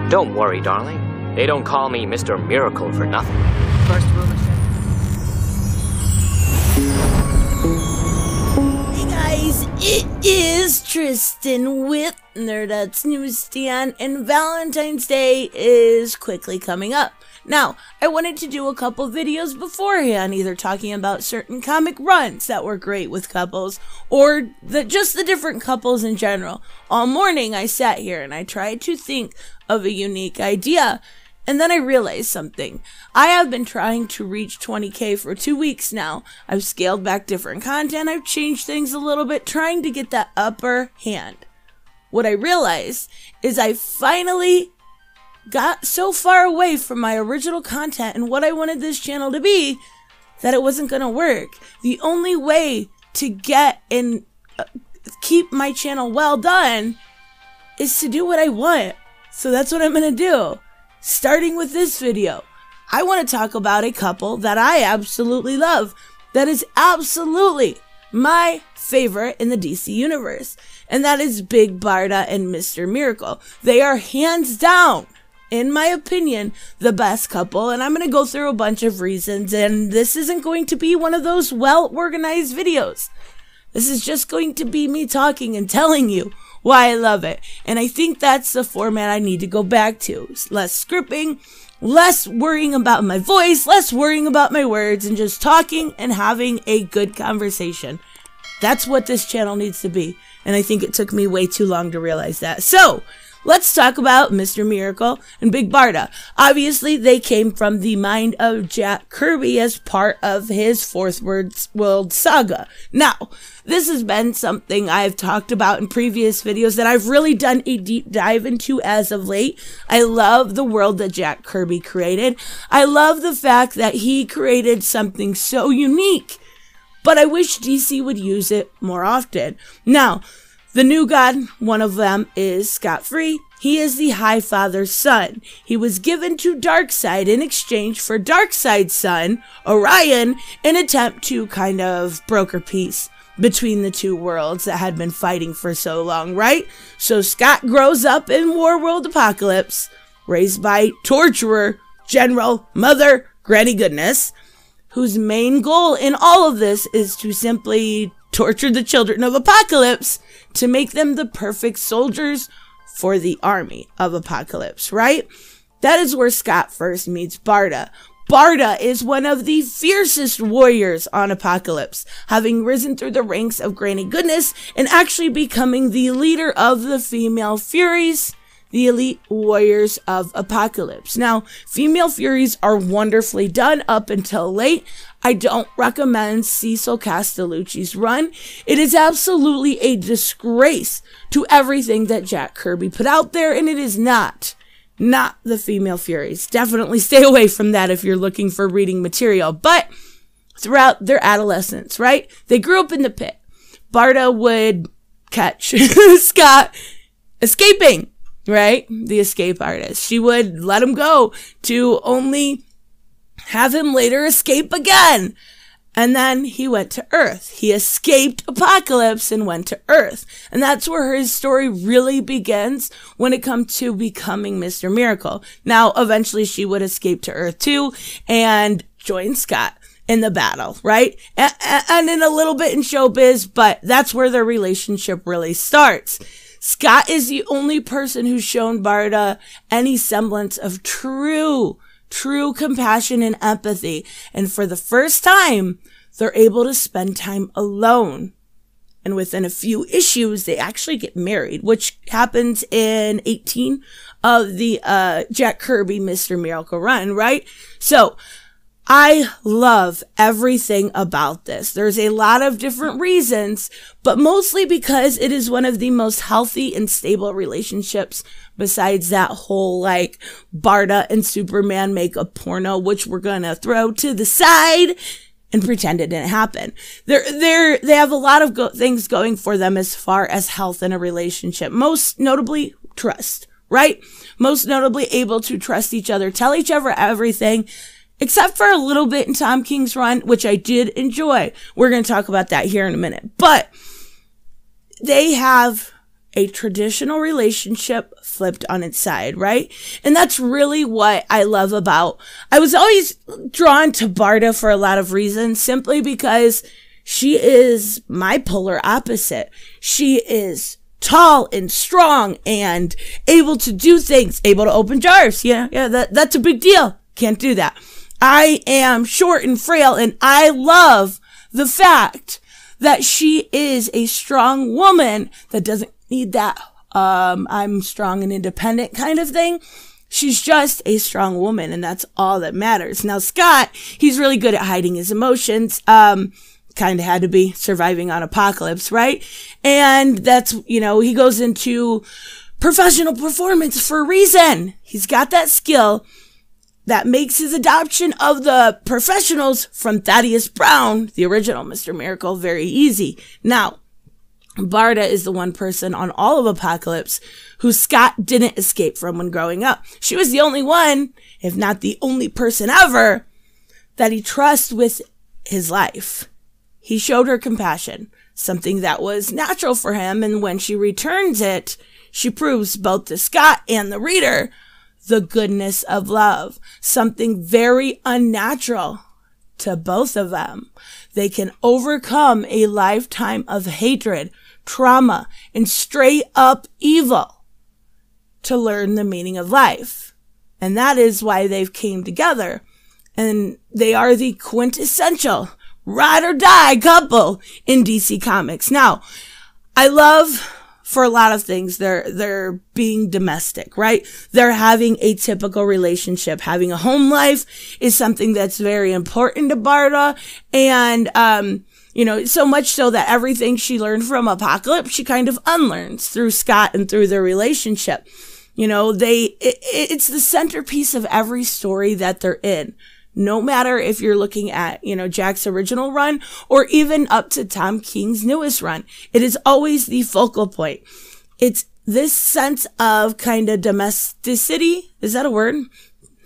Don't worry, darling. They don't call me Mr. Miracle for nothing. First rule of Hey guys, it is Tristan with Nerdettes Newsstand, and Valentine's Day is quickly coming up. Now, I wanted to do a couple videos beforehand, either talking about certain comic runs that were great with couples, or just the different couples in general. All morning I sat here and I tried to think of a unique idea, and then I realized something. I have been trying to reach 20K for 2 weeks now. I've scaled back different content, I've changed things a little bit, trying to get that upper hand. What I realized is I finally got so far away from my original content and what I wanted this channel to be that it wasn't going to work. The only way to get and keep my channel well done is to do what I want. So that's what I'm going to do. Starting with this video, I want to talk about a couple that I absolutely love, that is absolutely my favorite in the DC universe, and that is Big Barda and Mister Miracle. They are hands down, in my opinion, the best couple, and I'm going to go through a bunch of reasons, and this isn't going to be one of those well-organized videos. This is just going to be me talking and telling you why I love it, and I think that's the format I need to go back to. Less scripting, less worrying about my voice, less worrying about my words, and just talking and having a good conversation. That's what this channel needs to be, and I think it took me way too long to realize that. So, let's talk about Mr. Miracle and Big Barda. Obviously, they came from the mind of Jack Kirby as part of his Fourth World Saga. Now, this has been something I've talked about in previous videos that I've really done a deep dive into as of late. I love the world that Jack Kirby created. I love the fact that he created something so unique, but I wish DC would use it more often. Now, the new god, one of them, is scot-free. He is the High Father's son. He was given to Darkseid in exchange for Darkseid's son, Orion, in an attempt to kind of broker peace between the two worlds that had been fighting for so long, right? So Scott grows up in Warworld Apocalypse, raised by Torturer, General, Mother, Granny Goodness, whose main goal in all of this is to simply torture the children of Apocalypse to make them the perfect soldiers for the army of Apocalypse, right? That is where Scott first meets Barda. Barda is one of the fiercest warriors on Apocalypse, having risen through the ranks of Granny Goodness and actually becoming the leader of the Female Furies, the elite warriors of Apocalypse. Now, Female Furies are wonderfully done up until late. I don't recommend Cecil Castellucci's run. It is absolutely a disgrace to everything that Jack Kirby put out there, and it is not the Female Furies. Definitely stay away from that if you're looking for reading material. But throughout their adolescence, right? They grew up in the pit. Barda would catch Scott escaping, right? The escape artist. She would let him go to only have him later escape again. And then he went to Earth. He escaped Apocalypse and went to Earth. And that's where his story really begins when it comes to becoming Mr. Miracle. Now, eventually she would escape to Earth too and join Scott in the battle, right? And in a little bit in showbiz, but that's where their relationship really starts. Scott is the only person who's shown Barda any semblance of true compassion and empathy. And for the first time, they're able to spend time alone. And within a few issues, they actually get married, which happens in 18 of the Jack Kirby Mr. Miracle run, right? So I love everything about this. There's a lot of different reasons, but mostly because it is one of the most healthy and stable relationships besides that whole, like, Barda and Superman make a porno, which we're gonna throw to the side and pretend it didn't happen. They have a lot of things going for them as far as health in a relationship. Most notably, trust, right? Most notably able to trust each other, tell each other everything, except for a little bit in Tom King's run, which I did enjoy. We're going to talk about that here in a minute. But they have a traditional relationship flipped on its side, right? And that's really what I love about, I was always drawn to Barda for a lot of reasons, simply because she is my polar opposite. She is tall and strong and able to do things, able to open jars. Yeah, that's a big deal. Can't do that. I am short and frail, and I love the fact that she is a strong woman that doesn't need that I'm strong and independent kind of thing. She's just a strong woman, and that's all that matters. Now, Scott, he's really good at hiding his emotions. Kind of had to be, surviving on Apocalypse, right? And that's, he goes into professional performance for a reason. He's got that skill that makes his adoption of the professionals from Thaddeus Brown, the original Mr. Miracle, very easy. Now, Barda is the one person on all of Apocalypse who Scott didn't escape from when growing up. She was the only one, if not the only person ever, that he trusts with his life. He showed her compassion, something that was natural for him, and when she returns it, she proves both to Scott and the reader the goodness of love, something very unnatural to both of them. They can overcome a lifetime of hatred, trauma, and straight up evil to learn the meaning of life. And that is why they've came together. And they are the quintessential ride or die couple in DC Comics. Now, I love, for a lot of things, they're being domestic, right? They're having a typical relationship. Having a home life is something that's very important to Barda. And, so much so that everything she learned from Apocalypse, she kind of unlearns through Scott and through their relationship. It's the centerpiece of every story that they're in. No matter if you're looking at, Jack's original run or even up to Tom King's newest run, it is always the focal point. It's this sense of kind of domesticity. Is that a word?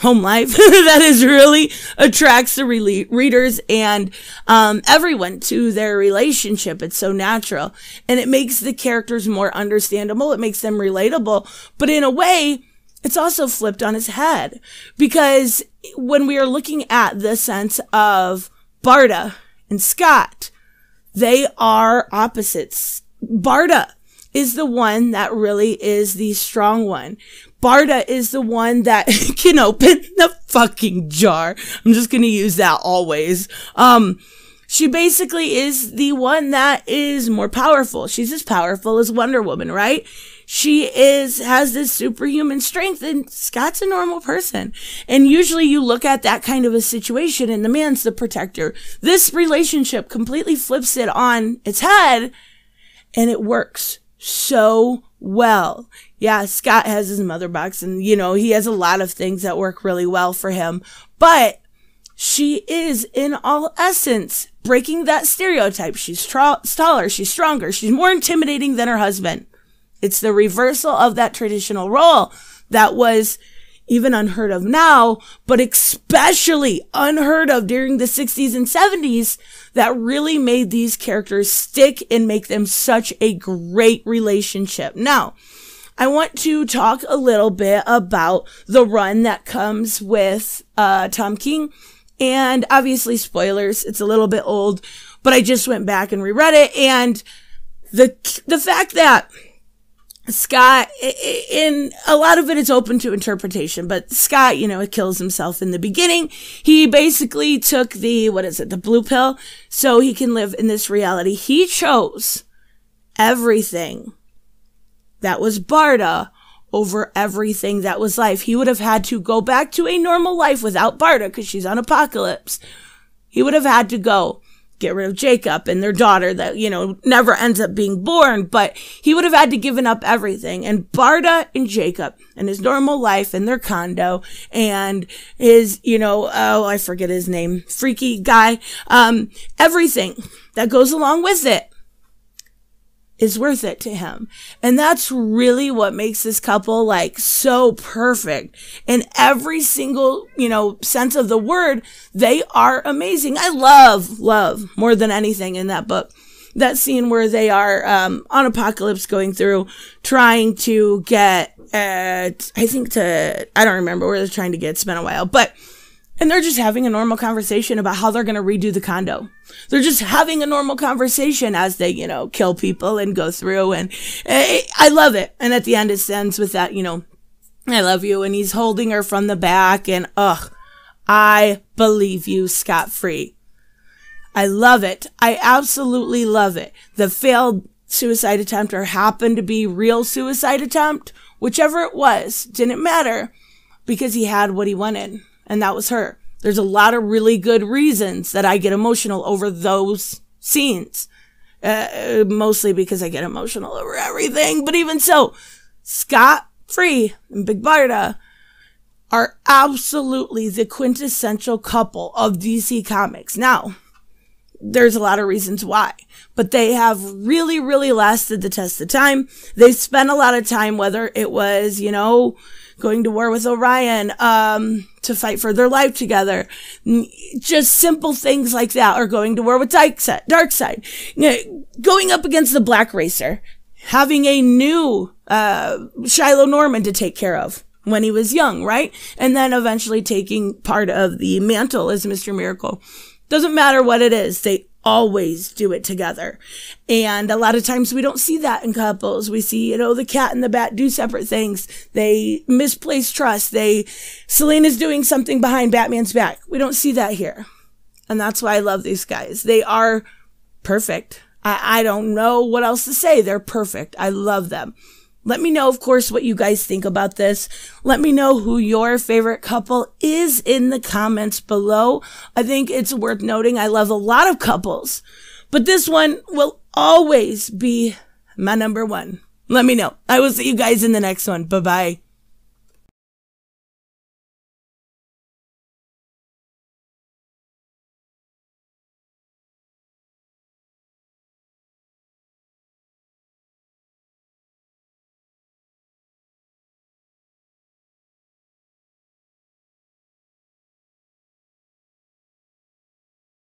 Home life that is really attracts the readers and everyone to their relationship. It's so natural, and it makes the characters more understandable. It makes them relatable, but in a way, it's also flipped on its head, because when we are looking at the sense of Barda and Scott, they are opposites. Barda is the one that really is the strong one. Barda is the one that can open the fucking jar. I'm just going to use that always. She basically is the one that is more powerful. She's as powerful as Wonder Woman, right? She has this superhuman strength, and Scott's a normal person. And usually you look at that kind of a situation and the man's the protector. This relationship completely flips it on its head, and it works so well. Yeah, Scott has his mother box, and he has a lot of things that work really well for him, but she is, in all essence, breaking that stereotype. She's taller, she's stronger, she's more intimidating than her husband. It's the reversal of that traditional role that was even unheard of now, but especially unheard of during the 60s and 70s, that really made these characters stick and make them such a great relationship. Now, I want to talk a little bit about the run that comes with Tom King. And obviously, spoilers, it's a little bit old, but I just went back and reread it. And the fact that Scott, in a lot of it is open to interpretation, but Scott, kills himself in the beginning. He basically took the blue pill, so he can live in this reality. He chose everything that was Barda over everything that was life. He would have had to go back to a normal life without Barda, because she's on Apocalypse. He would have had to go get rid of Jacob and their daughter that, never ends up being born, but he would have had to given up everything. And Barda and Jacob and his normal life and their condo and his, I forget his name, freaky guy, everything that goes along with it is worth it to him. And that's really what makes this couple so perfect. In every single, sense of the word, they are amazing. I love more than anything in that book that scene where they are on Apocalypse going through, trying to get, I don't remember where they're trying to get, it's been a while, and they're just having a normal conversation about how they're going to redo the condo. They're just having a normal conversation as they, kill people and go through. And I love it. And at the end, it ends with that, I love you. And he's holding her from the back. And, I believe you scot-free. I love it. I absolutely love it. The failed suicide attempt or happened to be real suicide attempt, whichever it was, didn't matter because he had what he wanted. And that was her. There's a lot of really good reasons that I get emotional over those scenes. Mostly because I get emotional over everything. But even so, Scott-Free and Big Barda are absolutely the quintessential couple of DC Comics. Now, there's a lot of reasons why. But they have really, really lasted the test of time. They spent a lot of time, whether it was, going to war with Orion, to fight for their life together. Just simple things like that, or going to war with Darkseid. Going up against the Black Racer. Having a new, Shiloh Norman to take care of when he was young, right? And then eventually taking part of the mantle as Mr. Miracle. Doesn't matter what it is. They always do it together. And a lot of times we don't see that in couples. We see, the cat and the bat do separate things. They misplace trust. Selina's doing something behind Batman's back. We don't see that here. And that's why I love these guys. They are perfect. I don't know what else to say. They're perfect. I love them. Let me know, of course, what you guys think about this. Let me know who your favorite couple is in the comments below. I think it's worth noting I love a lot of couples, but this one will always be my number one. Let me know. I will see you guys in the next one. Bye-bye.